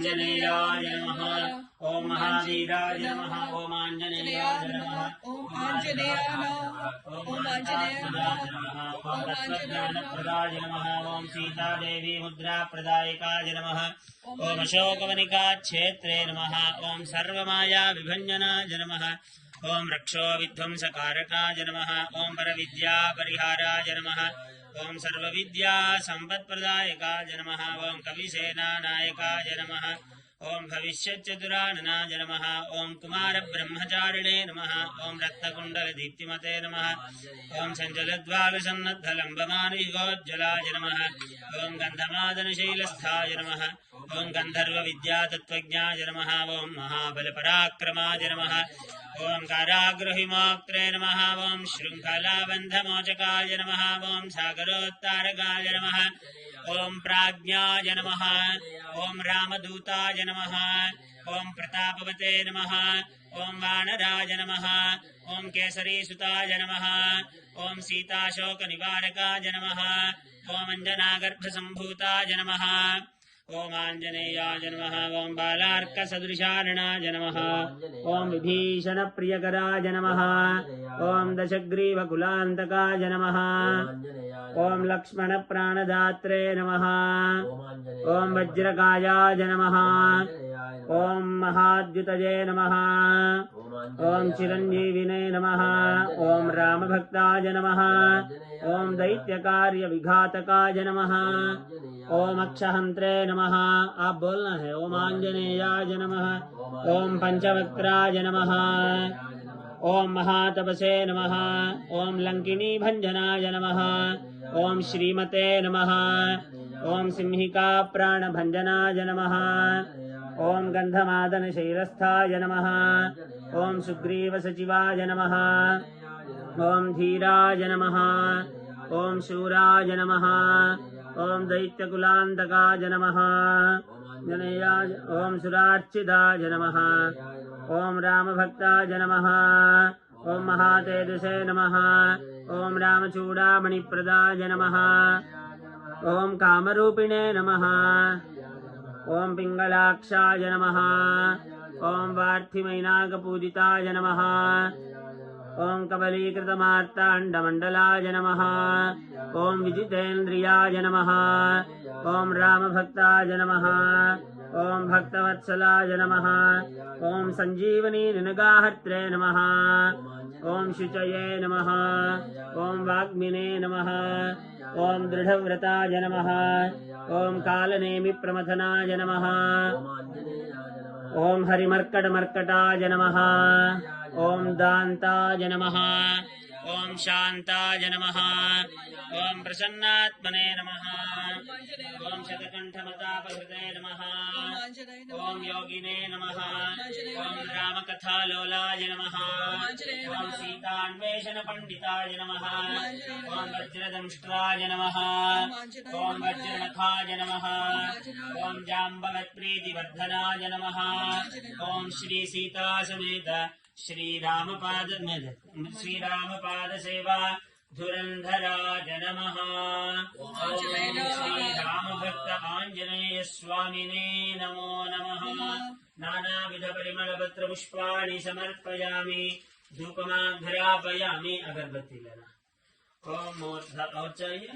आञ्जनेयाय नमः। ओम महावीराय नमः। ओम आञ्जनेयाय नमः। ओम आञ्जनेयाय नमः। ओम आञ्जनेयाय नमः। ओम तत्त्वज्ञानप्रदाय नमः। ओम सीतादेवी मुद्राप्रदायकाय नमः। ओम अशोकवनिकाक्षेत्रे नमः। ओम सर्वमाया विभञ्जनाय नमः। ओम रक्षो विध्वंसकारकाय नमः। ओम परविद्या परिहाराय नमः। ओम सर्वविद्या संपत्प्रदायकाय नमः। ओम कविसेनानायकाय नमः। ओम भविष्यच्चतुराननाय नमः। ओम कुमारब्रह्मचारिणे नमः। ओम रत्नकुण्डलदीप्तिमते नमः। ओम सञ्जलद्वागसन्नद्धलम्बमानिगोज्ज्वलाय नमः। ओम गन्धमादनशैलस्थाय नमः। ओम गन्धर्वविद्यातत्त्वज्ञाय नमः। ओम महाबलपराक्रमाय नमः। ओम कारागृहिमोक्त्रे नमः। ओम शृङ्खलाबन्धमोचकाय नमः। ओम सागरोत्तारकाय नमः। ओम प्राज्ञाय नमः। ओम रामदूताय नमः। ओम प्रतापवते नमः। ओम वानराय नमः। ओम केसरीसुताय नमः। ओम सीताशोकनिवारकाय नमः। ओम अञ्जनागर्भसम्भूताय नमः। ओम आञ्जनेयाय नमः। ओम बालार्कसदृशार्णाय नमः। ओम विभीषणप्रियकराय नमः। ओम दशग्रीवकुलान्तकाय नमः। ओम लक्ष्मणप्राणदात्रे नमः। ओम वज्रकायाय नमः। ओम महाद्युतये नमः। ओम चिरञ्जीविने नमः। ओम रामभक्ताय नमः। ओम दैत्यकार्यविघातकाय नमः। ओम अक्षहन्त्रे नमः। आप बोलना है। ओम आञ्जनेयाय नमः। ओम पंचवक्त्राय नमः। ओम महातपसे नमः। ओम लंकिनी भंजनाय नमः। ओम श्रीमते नमः। ओम सिंहिका प्राणभंजनाय नमः। ओम गन्धमादनशैलस्थाय नमः। ओम सुग्रीवसचिवाय नमः। ओम धीराय नमः। ओम शूराय नमः। ओम दैत्यकुलान्तकाय नमः। जनेयाय ओम सुरार्चिताय नमः। ओम रामभक्ताय नमः। ओम महातेजसे नमः। ओम रामचूडामणिप्रदाय नमः। ओम कामरूपिणे नमः। ओम पिङ्गलाक्षाय नमः। ओम वार्थिमैनाकपूजिताय नमः। ओम कबलीकृतमार्ताण्डमण्डलाय नमः। ओम विजितेन्द्रियाय नमः। ओम रामभक्ताय नमः। ओम भक्तवत्सलाय नमः। ओम सञ्जीवनी निनगाहर्त्रे नमः। ओम शुचये नमः। ओम वाग्मिने नमः। ओम दृढव्रताय नमः। ओम कालनेमिप्रमथनाय नमः। ओम हरिमर्कटमर्कटाय नमः। ओम दान्ताय नमः। ओम शान्ताय नमः। ओम प्रसन्नात्मने नमः। ओम शतकण्ठमतापहृते नमः। ओम योगिने नमः। ओम रामकथालोलाय नमः। ओम सीतान्वेषणपण्डिताय नमः। ओम वज्रदंष्ट्राय नमः। ओम वज्रनखाय नमः। ओम जाम्बवत्प्रीतिवर्धनाय नमः। ओम श्री सीतासमेत श्रीरामपाद सेवा धुरन्धराय नमः। ओम श्रीरामभक्त आञ्जनेय स्वामिने नमो नमः। नानाविधपरिमलपत्रपुष्पाणि समर्पयामि। धूपमाघ्रापयामि। अगरबत्ती लेना। ओम और चाहिए।